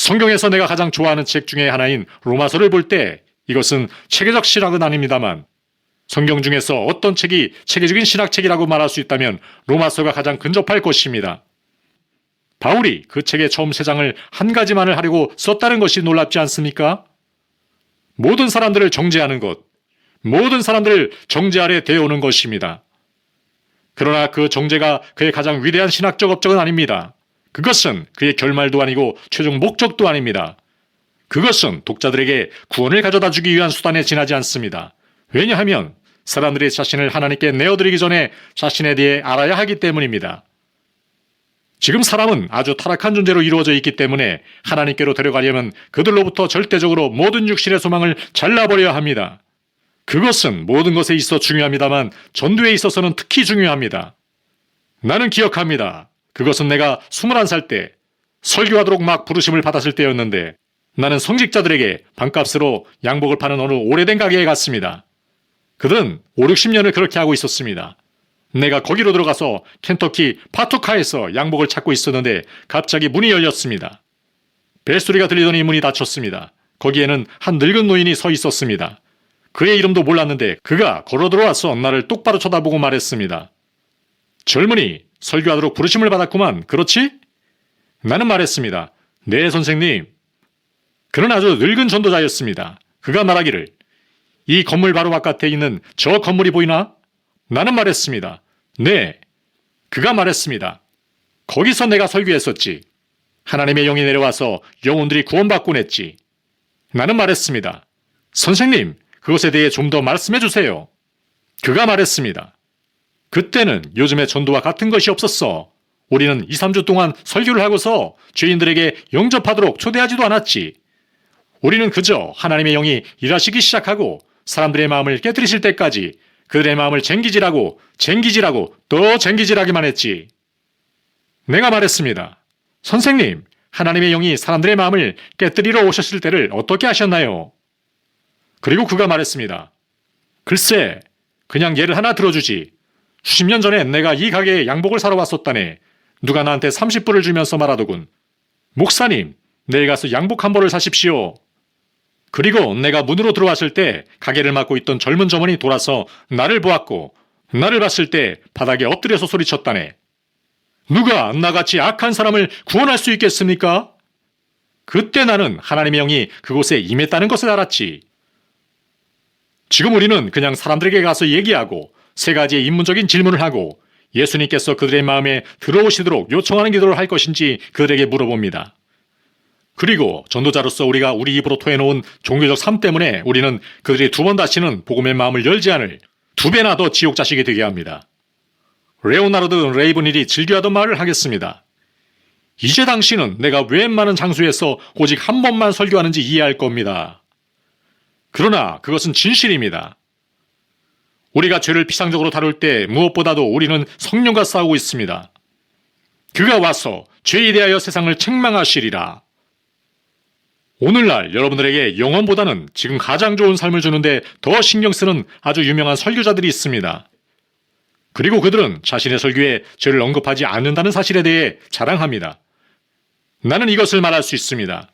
성경에서 내가 가장 좋아하는 책 중에 하나인 로마서를 볼 때 이것은 체계적 신학은 아닙니다만 성경 중에서 어떤 책이 체계적인 신학책이라고 말할 수 있다면 로마서가 가장 근접할 것입니다. 바울이 그 책의 처음 3장을 한 가지만을 하려고 썼다는 것이 놀랍지 않습니까? 모든 사람들을 정죄하는 것, 모든 사람들을 정죄 아래 데려오는 것입니다. 그러나 그 정죄가 그의 가장 위대한 신학적 업적은 아닙니다. 그것은 그의 결말도 아니고 최종 목적도 아닙니다. 그것은 독자들에게 구원을 가져다 주기 위한 수단에 지나지 않습니다. 왜냐하면 사람들이 자신을 하나님께 내어드리기 전에 자신에 대해 알아야 하기 때문입니다. 지금 사람은 아주 타락한 존재로 이루어져 있기 때문에 하나님께로 데려가려면 그들로부터 절대적으로 모든 육신의 소망을 잘라버려야 합니다. 그것은 모든 것에 있어 중요합니다만 전도에 있어서는 특히 중요합니다. 나는 기억합니다. 그것은 내가 21살 때 설교하도록 막 부르심을 받았을 때였는데 나는 성직자들에게 반값으로 양복을 파는 어느 오래된 가게에 갔습니다. 그들은 5, 60년을 그렇게 하고 있었습니다. 내가 거기로 들어가서 켄터키 파토카에서 양복을 찾고 있었는데 갑자기 문이 열렸습니다. 벨소리가 들리더니 문이 닫혔습니다. 거기에는 한 늙은 노인이 서 있었습니다. 그의 이름도 몰랐는데 그가 걸어 들어와서 나를 똑바로 쳐다보고 말했습니다. 젊은이, 설교하도록 부르심을 받았구만. 그렇지? 나는 말했습니다. 네, 선생님. 그는 아주 늙은 전도자였습니다. 그가 말하기를 이 건물 바로 바깥에 있는 저 건물이 보이나? 나는 말했습니다. 네. 그가 말했습니다. 거기서 내가 설교했었지. 하나님의 영이 내려와서 영혼들이 구원받곤 했지. 나는 말했습니다. 선생님, 그것에 대해 좀 더 말씀해 주세요. 그가 말했습니다. 그때는 요즘의 전도와 같은 것이 없었어. 우리는 2, 3주 동안 설교를 하고서 죄인들에게 영접하도록 초대하지도 않았지. 우리는 그저 하나님의 영이 일하시기 시작하고 사람들의 마음을 깨뜨리실 때까지 그들의 마음을 쟁기질하고 또 쟁기질하기만 했지. 내가 말했습니다. 선생님, 하나님의 영이 사람들의 마음을 깨뜨리러 오셨을 때를 어떻게 하셨나요? 그리고 그가 말했습니다. 글쎄, 그냥 예를 하나 들어주지. 수십 년 전에 내가 이 가게에 양복을 사러 왔었다네. 누가 나한테 30불을 주면서 말하더군. 목사님, 내일 가서 양복 한 벌을 사십시오. 그리고 내가 문으로 들어왔을 때 가게를 맡고 있던 젊은 점원이 돌아서 나를 보았고 나를 봤을 때 바닥에 엎드려서 소리쳤다네. 누가 나같이 악한 사람을 구원할 수 있겠습니까? 그때 나는 하나님의 영이 그곳에 임했다는 것을 알았지. 지금 우리는 그냥 사람들에게 가서 얘기하고 3가지의 인문적인 질문을 하고 예수님께서 그들의 마음에 들어오시도록 요청하는 기도를 할 것인지 그들에게 물어봅니다. 그리고 전도자로서 우리가 우리 입으로 토해놓은 종교적 삶 때문에 우리는 그들이 2번 다시는 복음의 마음을 열지 않을 2배나 더 지옥 자식이 되게 합니다. 레오나르드 레이븐힐이 즐겨하던 말을 하겠습니다. 이제 당신은 내가 왜 많은 장소에서 오직 한 번만 설교하는지 이해할 겁니다. 그러나 그것은 진실입니다. 우리가 죄를 피상적으로 다룰 때 무엇보다도 우리는 성령과 싸우고 있습니다. 그가 와서 죄에 대하여 세상을 책망하시리라. 오늘날 여러분들에게 영원보다는 지금 가장 좋은 삶을 주는데 더 신경 쓰는 아주 유명한 설교자들이 있습니다. 그리고 그들은 자신의 설교에 죄를 언급하지 않는다는 사실에 대해 자랑합니다. 나는 이것을 말할 수 있습니다.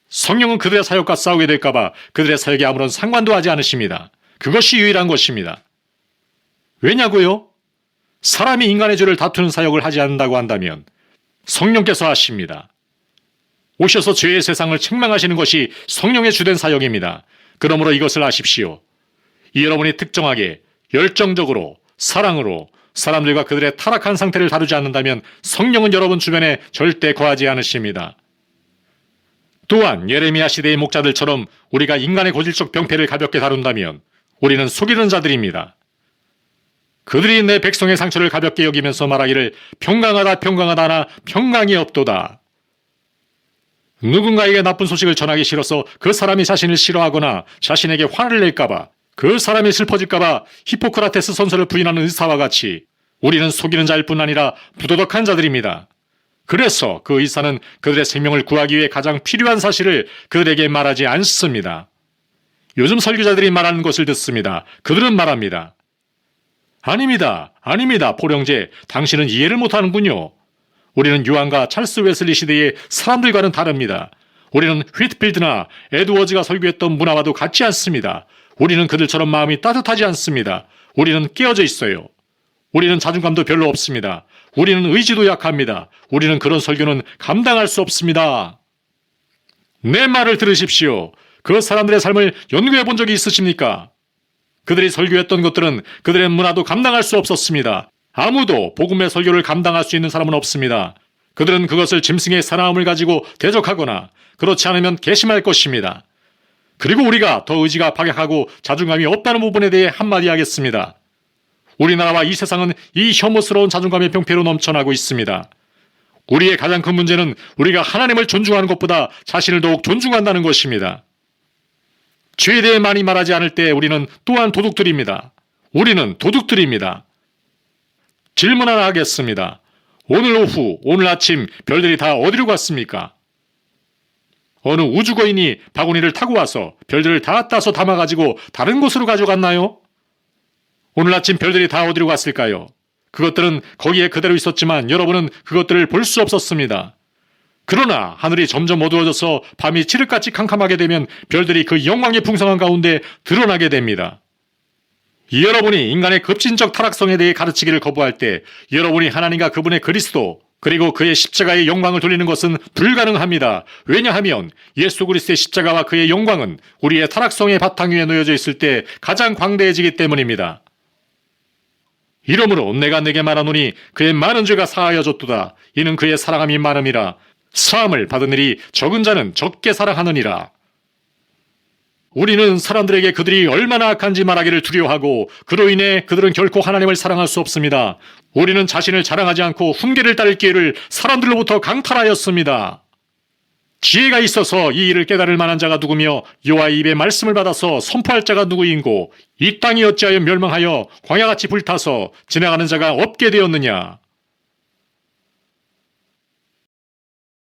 성령은 그들의 사역과 싸우게 될까봐 그들의 사역에 아무런 상관도 하지 않으십니다. 그것이 유일한 것입니다. 왜냐고요? 사람이 인간의 죄를 다투는 사역을 하지 않는다고 한다면 성령께서 하십니다. 오셔서 죄의 세상을 책망하시는 것이 성령의 주된 사역입니다. 그러므로 이것을 아십시오. 여러분이 특정하게 열정적으로 사랑으로 사람들과 그들의 타락한 상태를 다루지 않는다면 성령은 여러분 주변에 절대 거하지 않으십니다. 또한 예레미야 시대의 목자들처럼 우리가 인간의 고질적 병폐를 가볍게 다룬다면 우리는 속이는 자들입니다. 그들이 내 백성의 상처를 가볍게 여기면서 말하기를 평강하다 하나 평강이 없도다. 누군가에게 나쁜 소식을 전하기 싫어서 그 사람이 자신을 싫어하거나 자신에게 화를 낼까봐 그 사람이 슬퍼질까봐 히포크라테스 선서를 부인하는 의사와 같이 우리는 속이는 자일 뿐 아니라 부도덕한 자들입니다. 그래서 그 의사는 그들의 생명을 구하기 위해 가장 필요한 사실을 그들에게 말하지 않습니다. 요즘 설교자들이 말하는 것을 듣습니다. 그들은 말합니다. 아닙니다. 포령제, 당신은 이해를 못하는군요. 우리는 요한과 찰스 웨슬리 시대의 사람들과는 다릅니다. 우리는 휘트필드나 에드워즈가 설교했던 문화와도 같지 않습니다. 우리는 그들처럼 마음이 따뜻하지 않습니다. 우리는 깨어져 있어요. 우리는 자존감도 별로 없습니다. 우리는 의지도 약합니다. 우리는 그런 설교는 감당할 수 없습니다. 내 말을 들으십시오. 그 사람들의 삶을 연구해 본 적이 있으십니까? 그들이 설교했던 것들은 그들의 문화도 감당할 수 없었습니다. 아무도 복음의 설교를 감당할 수 있는 사람은 없습니다. 그들은 그것을 짐승의 사나움을 가지고 대적하거나 그렇지 않으면 괘씸할 것입니다. 그리고 우리가 더 의지가 박약하고 자존감이 없다는 부분에 대해 한마디 하겠습니다. 우리나라와 이 세상은 이 혐오스러운 자존감의 병폐로 넘쳐나고 있습니다. 우리의 가장 큰 문제는 우리가 하나님을 존중하는 것보다 자신을 더욱 존중한다는 것입니다. 죄에 대해 많이 말하지 않을 때 우리는 또한 도둑들입니다. 우리는 도둑들입니다. 질문 하나 하겠습니다. 오늘 오후, 오늘 아침 별들이 다 어디로 갔습니까? 어느 우주거인이 바구니를 타고 와서 별들을 다 따서 담아가지고 다른 곳으로 가져갔나요? 오늘 아침 별들이 다 어디로 갔을까요? 그것들은 거기에 그대로 있었지만 여러분은 그것들을 볼 수 없었습니다. 그러나 하늘이 점점 어두워져서 밤이 칠흑같이 캄캄하게 되면 별들이 그 영광의 풍성한 가운데 드러나게 됩니다. 여러분이 인간의 급진적 타락성에 대해 가르치기를 거부할 때 여러분이 하나님과 그분의 그리스도 그리고 그의 십자가의 영광을 돌리는 것은 불가능합니다. 왜냐하면 예수 그리스도의 십자가와 그의 영광은 우리의 타락성의 바탕 위에 놓여져 있을 때 가장 광대해지기 때문입니다. 이러므로 내가 네게 말하노니 그의 많은 죄가 사하여졌도다. 이는 그의 사랑함이 많음이라. 사함을 받은 일이 적은 자는 적게 사랑하느니라. 우리는 사람들에게 그들이 얼마나 악한지 말하기를 두려워하고 그로 인해 그들은 결코 하나님을 사랑할 수 없습니다. 우리는 자신을 자랑하지 않고 훈계를 따를 기회를 사람들로부터 강탈하였습니다. 지혜가 있어서 이 일을 깨달을 만한 자가 누구며 여호와의 입에 말씀을 받아서 선포할 자가 누구인고 이 땅이 어찌하여 멸망하여 광야같이 불타서 지나가는 자가 없게 되었느냐.